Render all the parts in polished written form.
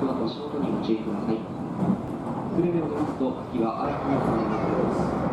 客は足元にご注意ください。くれ目を出ますと次は相手の方になっています。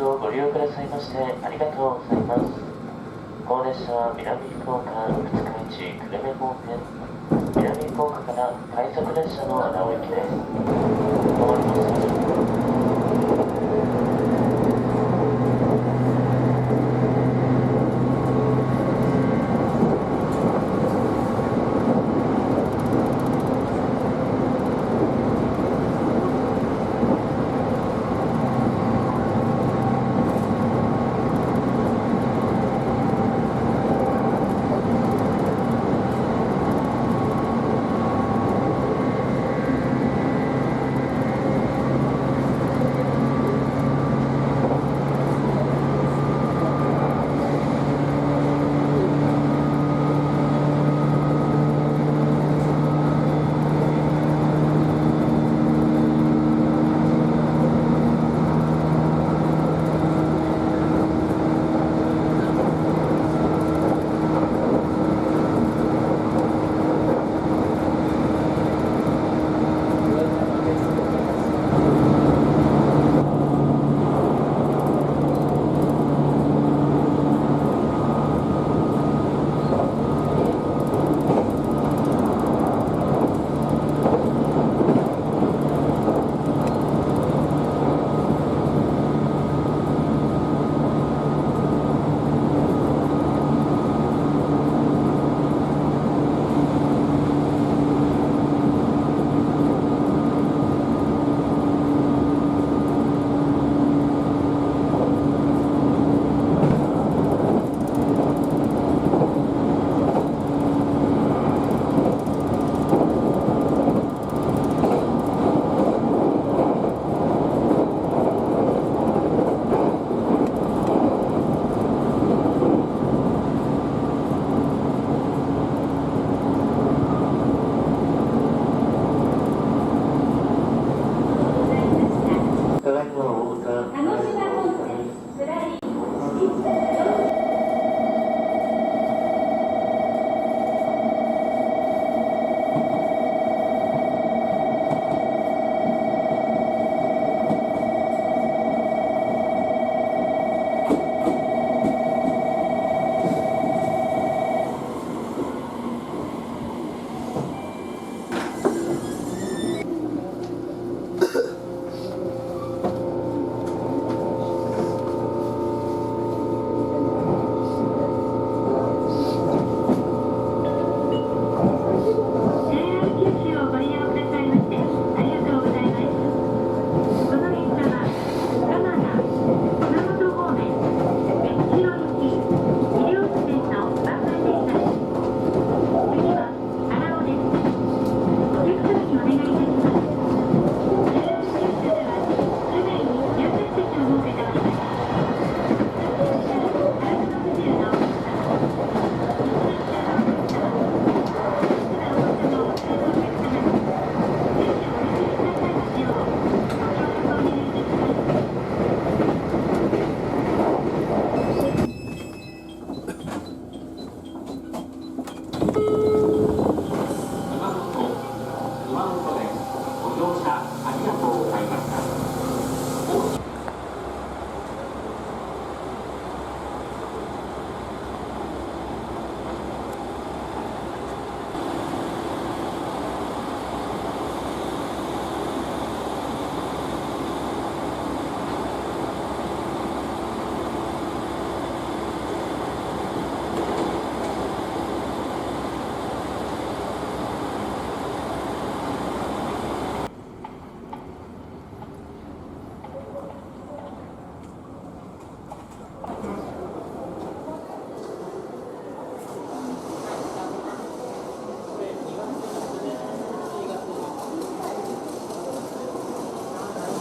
をご利用くださいましてありがとうございます。高列車は南福岡二日市久留米方面、南福岡から快速列車の穴尾行きです。止まります。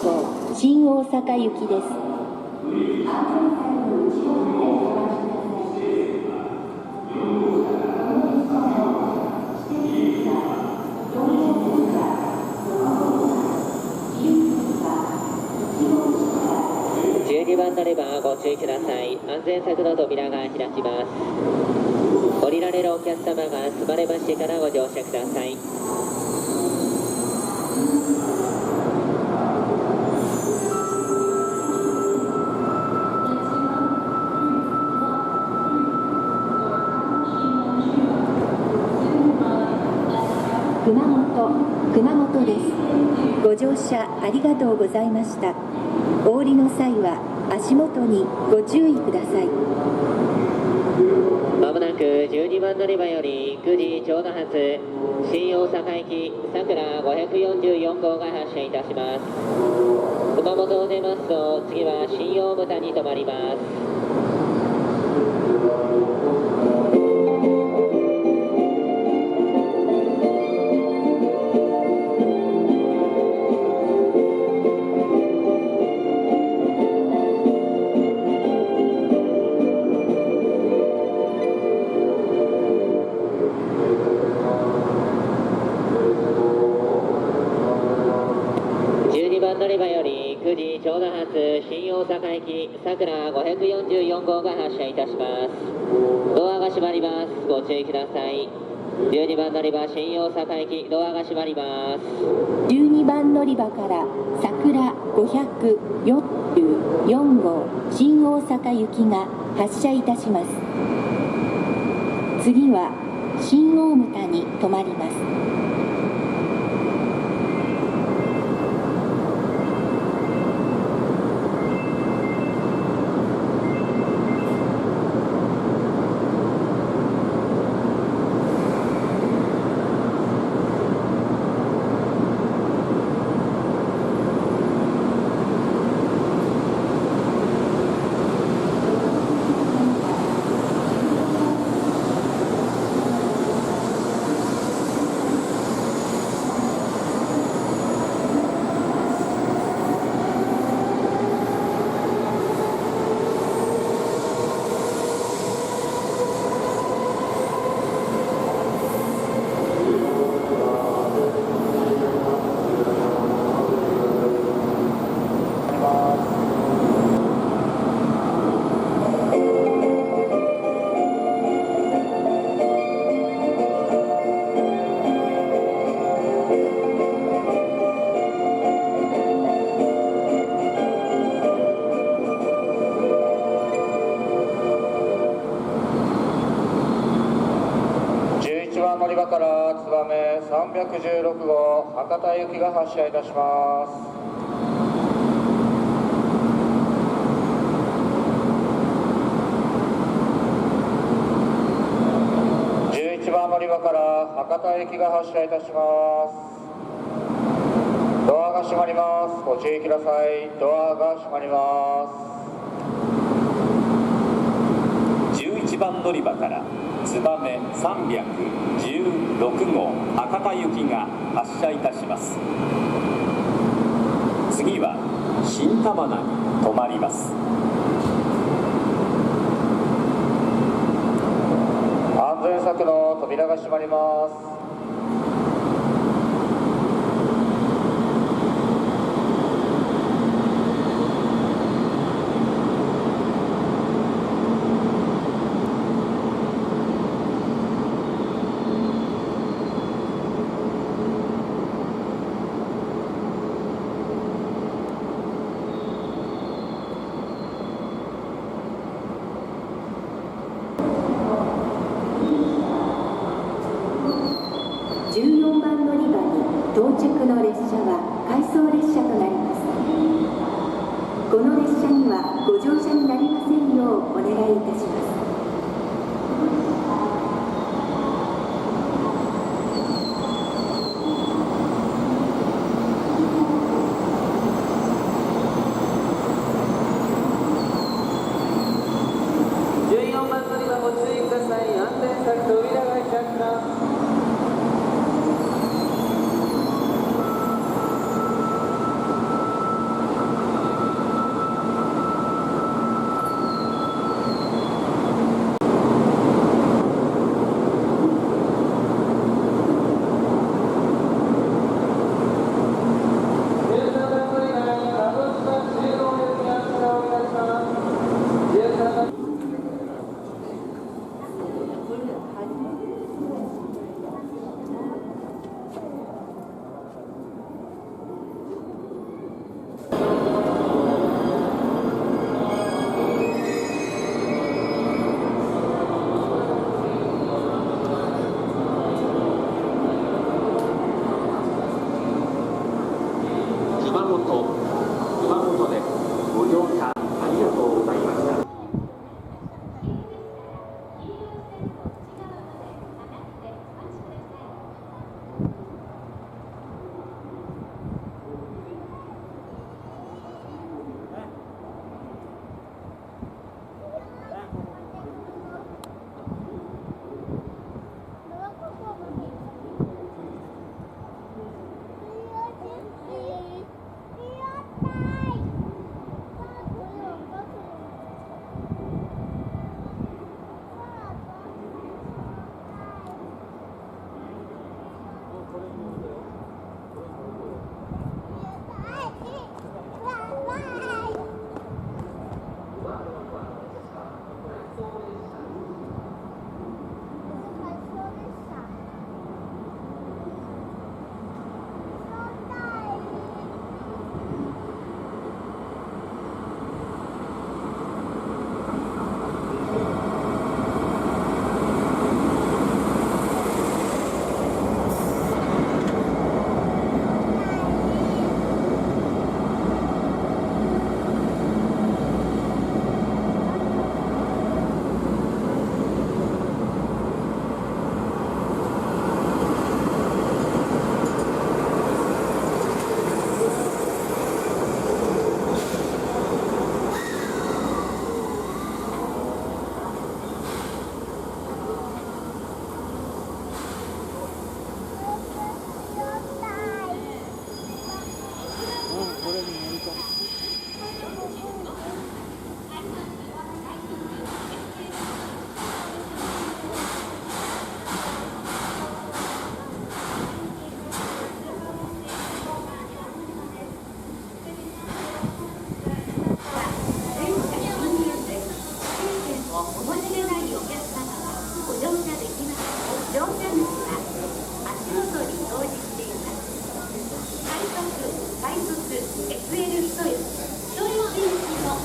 号新大阪行きです。12番乗ればご注意ください。安全柵の扉が開きます。降りられるお客様が済まれましてからご乗車ください。熊本です。ご乗車ありがとうございました。お降りの際は足元にご注意ください。まもなく12番乗り場より9時ちょうど発新大阪行きさくら544号が発車いたします。熊本を出ますと次は新大牟田に停まります。乗り場より9時ちょうど発新大阪行きさくら544号が発車いたします。ドアが閉まります。ご注意ください。12番乗り場新大阪行きドアが閉まります。12番乗り場から桜544号新大阪行きが発車いたします。次は新大牟田に停まります。乗り場から燕316号博多行きが発車いたします。11番乗り場から博多行きが発車いたします。ドアが閉まります。ご注意ください。ドアが閉まります。11番乗り場から燕316号博多行きが発車いたします。次は新玉名に停まります。安全柵の扉が閉まります。14番乗り場に到着の列車は回送列車となります。この列車にはご乗車になりませんようお願いいたします。14番乗り場ご注意ください。安全柵扉が開きます。快速 SL 人よ人よ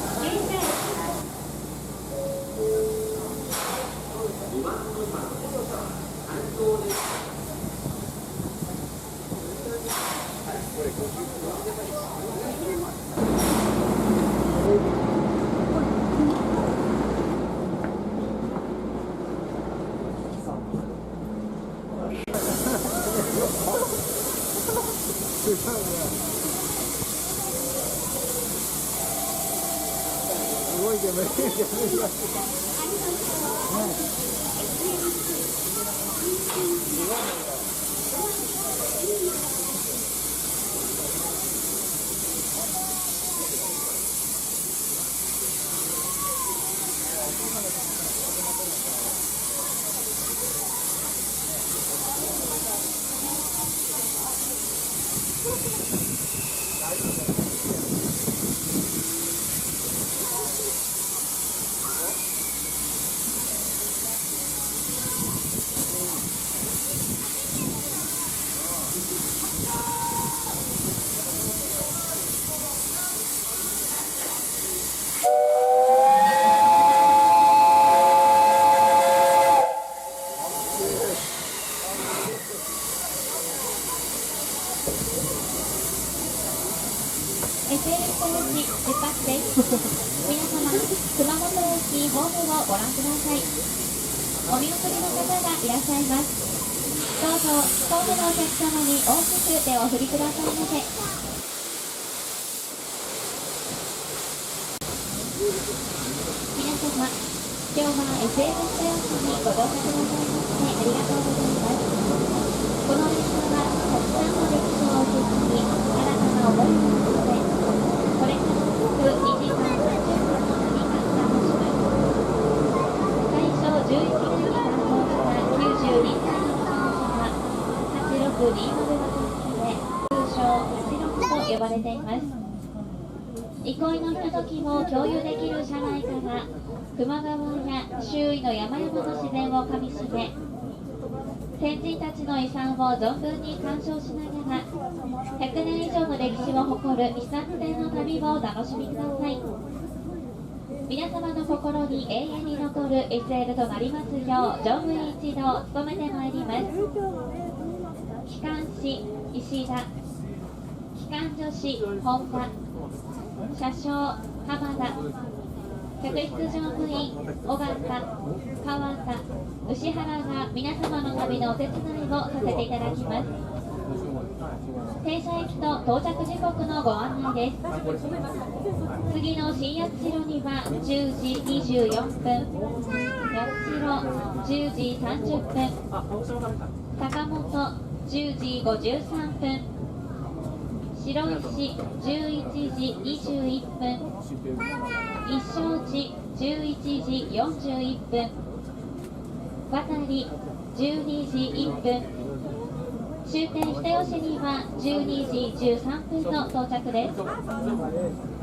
電車の停車駅です。憩いのひとときを共有できる車内から球磨川や周囲の山々の自然をかみしめ、先人たちの遺産を存分に鑑賞しながら100年以上の歴史を誇る遺産船の旅をお楽しみください。皆様の心に永遠に残る SL となりますよう乗務員一同努めてまいります。機関士石田、機関助士本田、車掌浜田、客室乗務員尾形、川田、牛原が皆様の旅のお手伝いをさせていただきます。停車駅と到着時刻のご案内です。次の新八代には10時24分、八代10時30分、坂本10時53分、白石11時21分、一升寺11時41分、渡り12時1分、終点人吉には12時13分の到着です。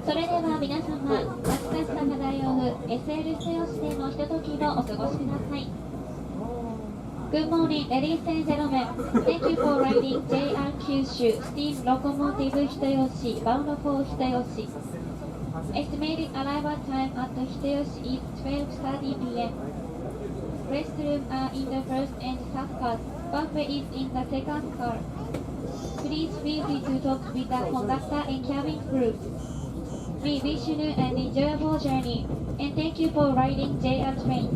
それでは皆様、懐かしさ漂う SL 人吉でのひとときをお過ごしください。Good morning, ladies and gentlemen. Thank you for riding JR Kyushu Steam Locomotive Hitoyoshi, bound for Hitoyoshi. Estimated arrival time at Hitoyoshi is 12:30 p.m. Restrooms are in the first and third cars. Buffet is in the second car. Please feel free to talk with the conductor and cabin crew. We wish you an enjoyable journey and thank you for riding JR train.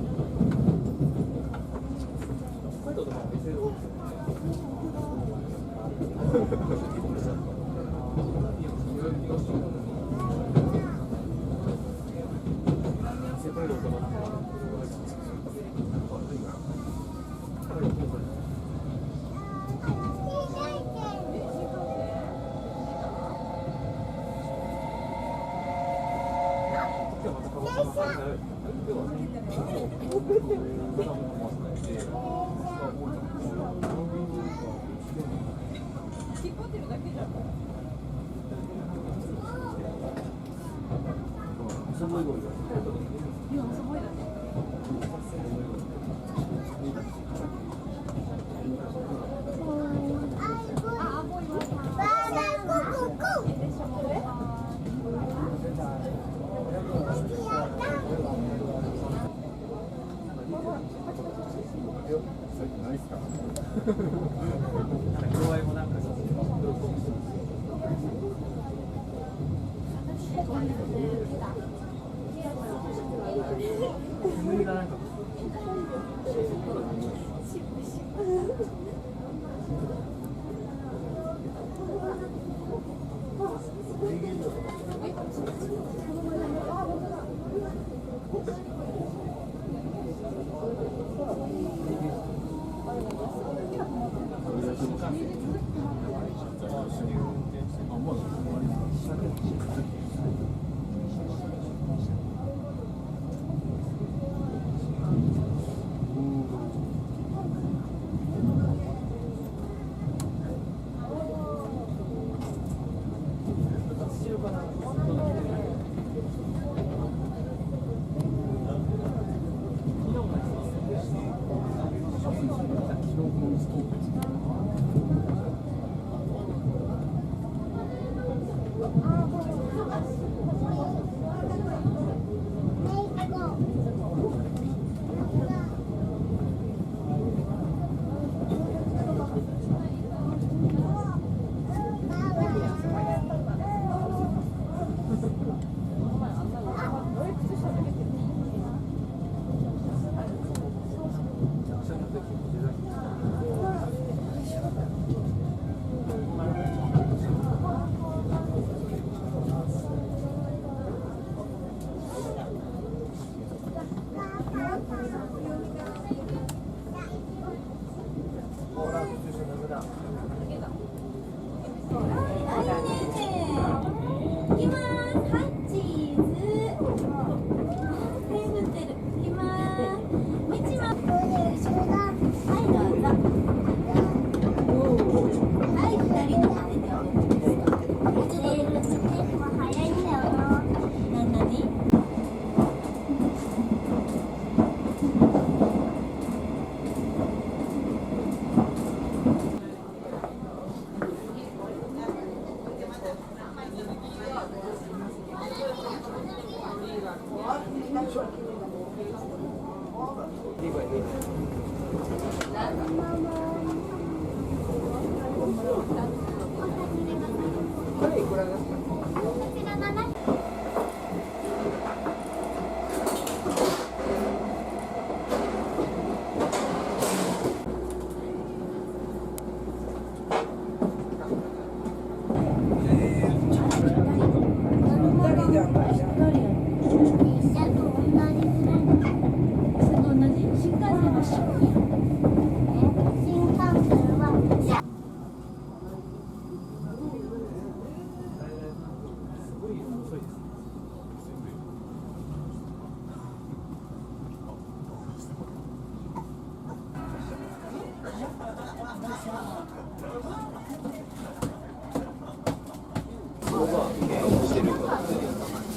バーナーゴゴゴ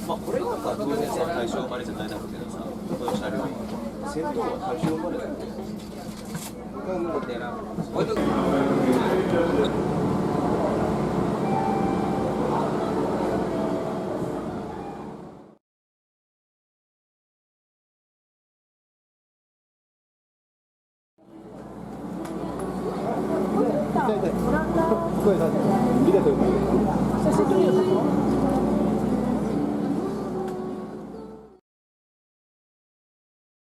まあこれが当然さ対象までじゃないだろうけどさ、この車両先頭は対象までだよね。声出して。